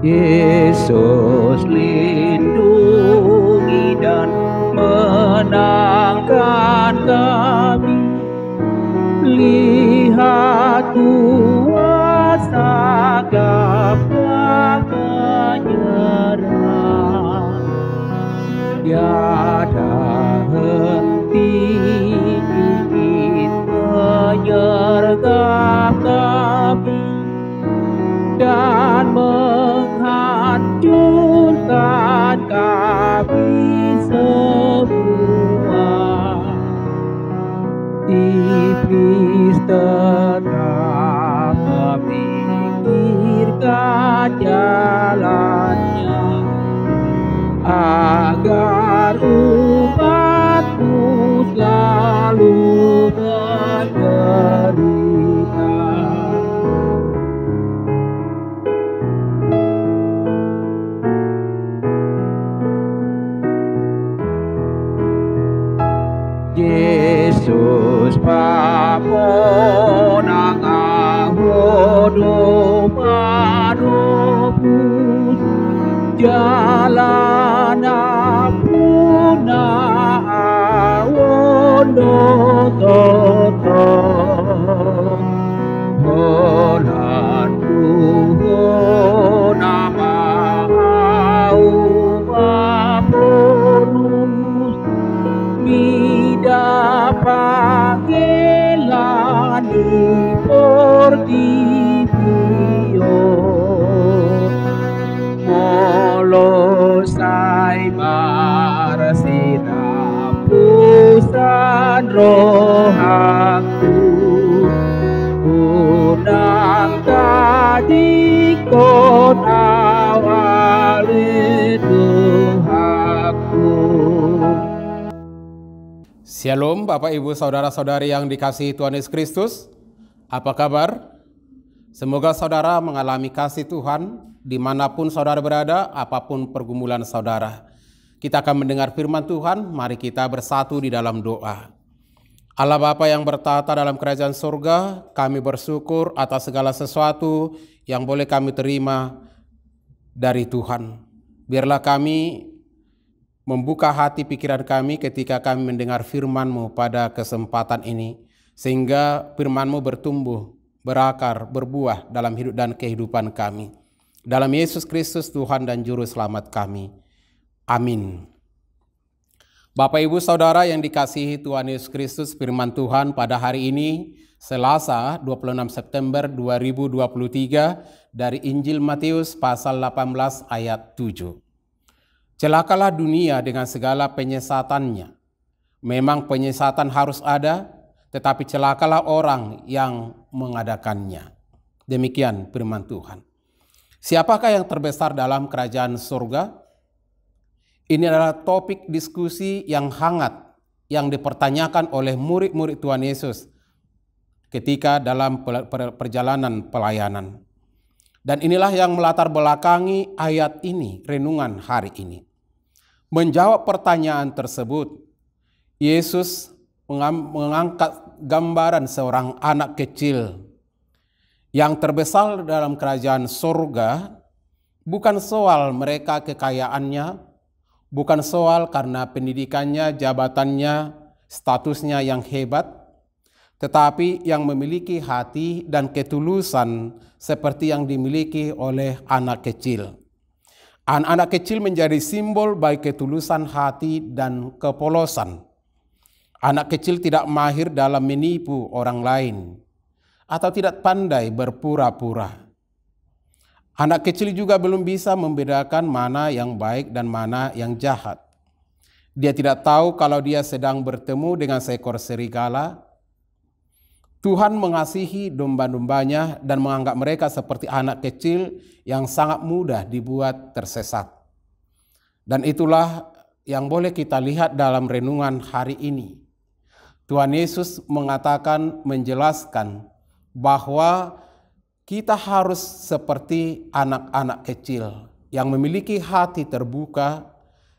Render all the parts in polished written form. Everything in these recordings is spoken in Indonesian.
Yesus lindungi dan menangkan kami. Lihat kuasa Bapa menyerah, tiada henti ingin menyergap kami dan menghancurkan kami semua. Iblis tetap memikirkan jalannya agar umatmu selalu menderita. Yesus pamonang ahodo manobus jalan apuna awondo toto holan tuho nama au pamonus Pagelani portipio molosai marsina pusan rohaku unang tadi kon awal Tuhanku. Shalom Bapak Ibu Saudara-saudari yang dikasihi Tuhan Yesus Kristus. Apa kabar? Semoga saudara mengalami kasih Tuhan dimanapun saudara berada, apapun pergumulan saudara. Kita akan mendengar firman Tuhan, mari kita bersatu di dalam doa. Allah Bapa yang bertata dalam kerajaan surga, kami bersyukur atas segala sesuatu yang boleh kami terima dari Tuhan. Biarlah kami membuka hati pikiran kami ketika kami mendengar firman-Mu pada kesempatan ini, sehingga firman-Mu bertumbuh, berakar, berbuah dalam hidup dan kehidupan kami. Dalam Yesus Kristus Tuhan dan Juru Selamat kami. Amin. Bapak Ibu Saudara yang dikasihi Tuhan Yesus Kristus, firman Tuhan pada hari ini, Selasa 26 September 2023, dari Injil Matius pasal 18 ayat 7. Celakalah dunia dengan segala penyesatannya. Memang penyesatan harus ada, tetapi celakalah orang yang mengadakannya. Demikian firman Tuhan. Siapakah yang terbesar dalam kerajaan surga? Ini adalah topik diskusi yang hangat yang dipertanyakan oleh murid-murid Tuhan Yesus ketika dalam perjalanan pelayanan. Dan inilah yang melatar belakangi ayat ini, renungan hari ini. Menjawab pertanyaan tersebut, Yesus mengangkat gambaran seorang anak kecil yang terbesar dalam kerajaan surga, bukan soal mereka kekayaannya, bukan soal karena pendidikannya, jabatannya, statusnya yang hebat, tetapi yang memiliki hati dan ketulusan seperti yang dimiliki oleh anak kecil. Anak-anak kecil menjadi simbol baik ketulusan hati dan kepolosan. Anak kecil tidak mahir dalam menipu orang lain atau tidak pandai berpura-pura. Anak kecil juga belum bisa membedakan mana yang baik dan mana yang jahat. Dia tidak tahu kalau dia sedang bertemu dengan seekor serigala. Tuhan mengasihi domba-dombanya dan menganggap mereka seperti anak kecil yang sangat mudah dibuat tersesat. Dan itulah yang boleh kita lihat dalam renungan hari ini. Tuhan Yesus mengatakan, menjelaskan bahwa kita harus seperti anak-anak kecil yang memiliki hati terbuka,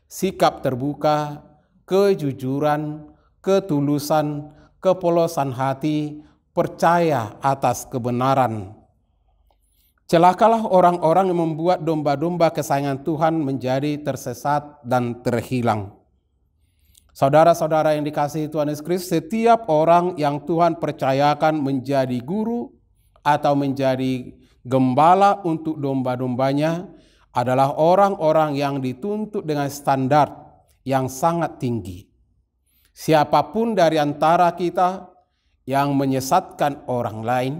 sikap terbuka, kejujuran, ketulusan, kepolosan hati, percaya atas kebenaran. Celakalah orang-orang yang membuat domba-domba kesayangan Tuhan menjadi tersesat dan terhilang. Saudara-saudara yang dikasihi Tuhan Yesus Kristus, setiap orang yang Tuhan percayakan menjadi guru atau menjadi gembala untuk domba-dombanya adalah orang-orang yang dituntut dengan standar yang sangat tinggi. Siapapun dari antara kita yang menyesatkan orang lain,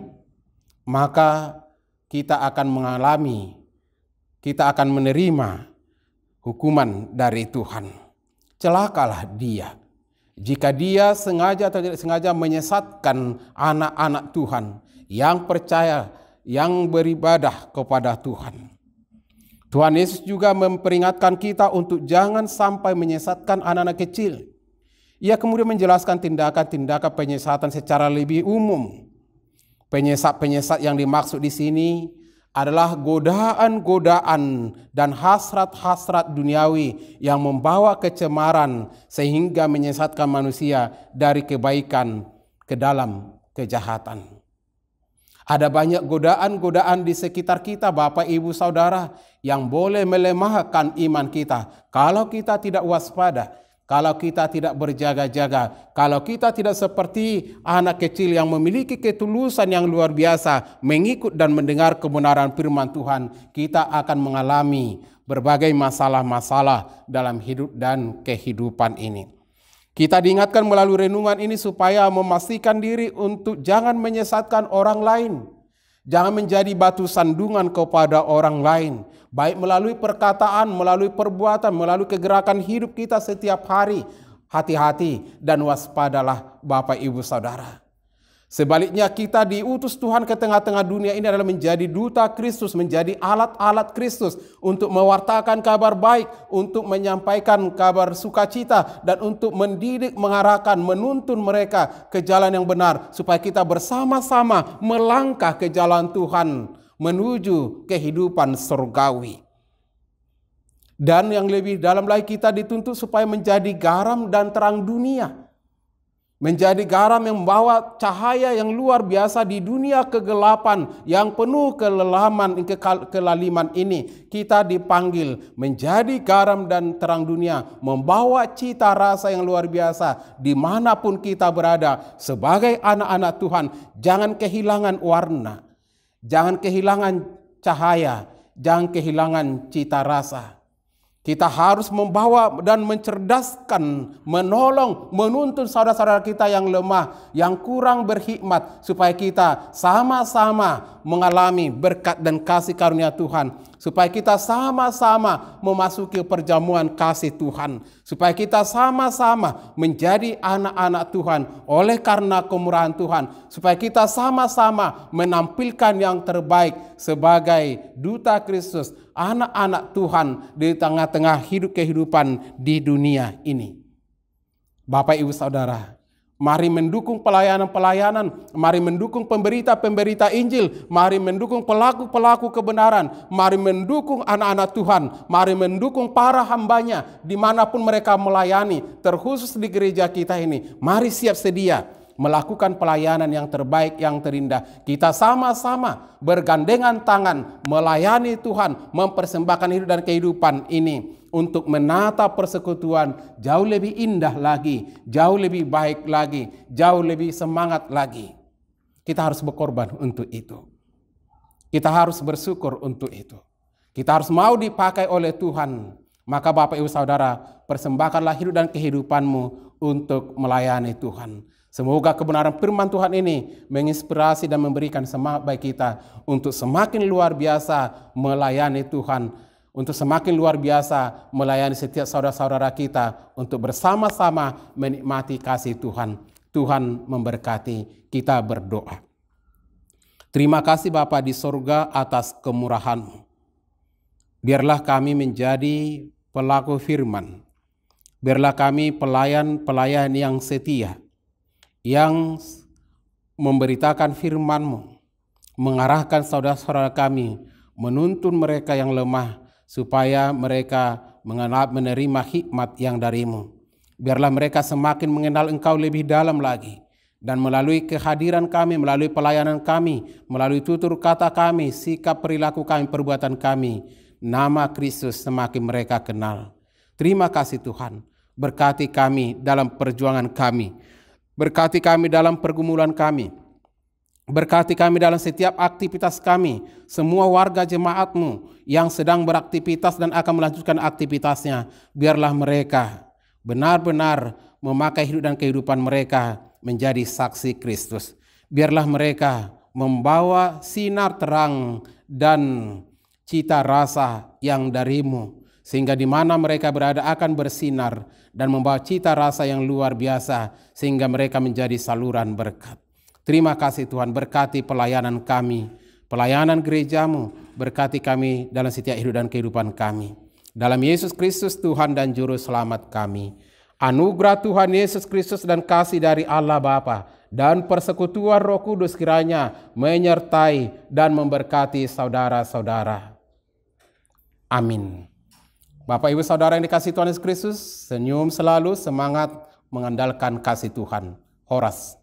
maka kita akan menerima hukuman dari Tuhan. Celakalah dia jika dia sengaja atau tidak sengaja menyesatkan anak-anak Tuhan yang percaya, yang beribadah kepada Tuhan. Tuhan Yesus juga memperingatkan kita untuk jangan sampai menyesatkan anak-anak kecil. Ia kemudian menjelaskan tindakan-tindakan penyesatan secara lebih umum. Penyesat-penyesat yang dimaksud di sini adalah godaan-godaan dan hasrat-hasrat duniawi yang membawa kecemaran sehingga menyesatkan manusia dari kebaikan ke dalam kejahatan. Ada banyak godaan-godaan di sekitar kita, Bapak, Ibu, Saudara, yang boleh melemahkan iman kita kalau kita tidak waspada, kalau kita tidak berjaga-jaga, kalau kita tidak seperti anak kecil yang memiliki ketulusan yang luar biasa, mengikut dan mendengar kebenaran firman Tuhan, kita akan mengalami berbagai masalah-masalah dalam hidup dan kehidupan ini. Kita diingatkan melalui renungan ini supaya memastikan diri untuk jangan menyesatkan orang lain. Jangan menjadi batu sandungan kepada orang lain. Baik melalui perkataan, melalui perbuatan, melalui kegerakan hidup kita setiap hari. Hati-hati dan waspadalah Bapak, Ibu, Saudara. Sebaliknya kita diutus Tuhan ke tengah-tengah dunia ini adalah menjadi duta Kristus, menjadi alat-alat Kristus untuk mewartakan kabar baik, untuk menyampaikan kabar sukacita, dan untuk mendidik, mengarahkan, menuntun mereka ke jalan yang benar, supaya kita bersama-sama melangkah ke jalan Tuhan menuju kehidupan surgawi. Dan yang lebih dalam lagi, kita dituntut supaya menjadi garam dan terang dunia. Menjadi garam yang membawa cahaya yang luar biasa di dunia kegelapan yang penuh kelaliman ini. Kita dipanggil menjadi garam dan terang dunia, membawa cita rasa yang luar biasa dimanapun kita berada. Sebagai anak-anak Tuhan, jangan kehilangan warna, jangan kehilangan cahaya, jangan kehilangan cita rasa. Kita harus membawa dan mencerdaskan, menolong, menuntun saudara-saudara kita yang lemah, yang kurang berhikmat, supaya kita sama-sama mengalami berkat dan kasih karunia Tuhan, supaya kita sama-sama memasuki perjamuan kasih Tuhan, supaya kita sama-sama menjadi anak-anak Tuhan oleh karena kemurahan Tuhan, supaya kita sama-sama menampilkan yang terbaik sebagai duta Kristus, anak-anak Tuhan di tengah-tengah hidup kehidupan di dunia ini. Bapak, Ibu, Saudara, mari mendukung pelayanan-pelayanan, mari mendukung pemberita-pemberita Injil, mari mendukung pelaku-pelaku kebenaran, mari mendukung anak-anak Tuhan, mari mendukung para hambanya dimanapun mereka melayani, terkhusus di gereja kita ini. Mari siap sedia melakukan pelayanan yang terbaik, yang terindah. Kita sama-sama bergandengan tangan melayani Tuhan, mempersembahkan hidup dan kehidupan ini untuk menata persekutuan jauh lebih indah lagi, jauh lebih baik lagi, jauh lebih semangat lagi. Kita harus berkorban untuk itu. Kita harus bersyukur untuk itu. Kita harus mau dipakai oleh Tuhan. Maka Bapak, Ibu, Saudara, persembahkanlah hidup dan kehidupanmu untuk melayani Tuhan. Semoga kebenaran firman Tuhan ini menginspirasi dan memberikan semangat bagi kita untuk semakin luar biasa melayani Tuhan, untuk semakin luar biasa melayani setiap saudara-saudara kita, untuk bersama-sama menikmati kasih Tuhan. Tuhan memberkati. Kita berdoa. Terima kasih Bapa di sorga atas kemurahan-Mu. Biarlah kami menjadi pelaku firman. Biarlah kami pelayan-pelayan yang setia, yang memberitakan firman-Mu, mengarahkan saudara-saudara kami, menuntun mereka yang lemah, supaya mereka menerima hikmat yang dari-Mu. Biarlah mereka semakin mengenal Engkau lebih dalam lagi, Dan melalui kehadiran kami, melalui pelayanan kami, melalui tutur kata kami, sikap perilaku kami, perbuatan kami, nama Kristus semakin mereka kenal. Terima kasih Tuhan. Berkati kami dalam perjuangan kami. Berkati kami dalam pergumulan kami. Berkati kami dalam setiap aktivitas kami. Semua warga jemaat-Mu yang sedang beraktivitas dan akan melanjutkan aktivitasnya, biarlah mereka benar-benar memakai hidup dan kehidupan mereka menjadi saksi Kristus. Biarlah mereka membawa sinar terang dan cita rasa yang dari-Mu, sehingga di mana mereka berada akan bersinar dan membawa cita rasa yang luar biasa, sehingga mereka menjadi saluran berkat. Terima kasih Tuhan, berkati pelayanan kami, pelayanan gereja-Mu, berkati kami dalam setiap hidup dan kehidupan kami. Dalam Yesus Kristus Tuhan dan Juru Selamat kami. Anugerah Tuhan Yesus Kristus dan kasih dari Allah Bapa dan persekutuan Roh Kudus kiranya menyertai dan memberkati saudara-saudara. Amin. Bapak Ibu Saudara yang dikasihi Tuhan Yesus Kristus, senyum selalu, semangat mengandalkan kasih Tuhan. Horas.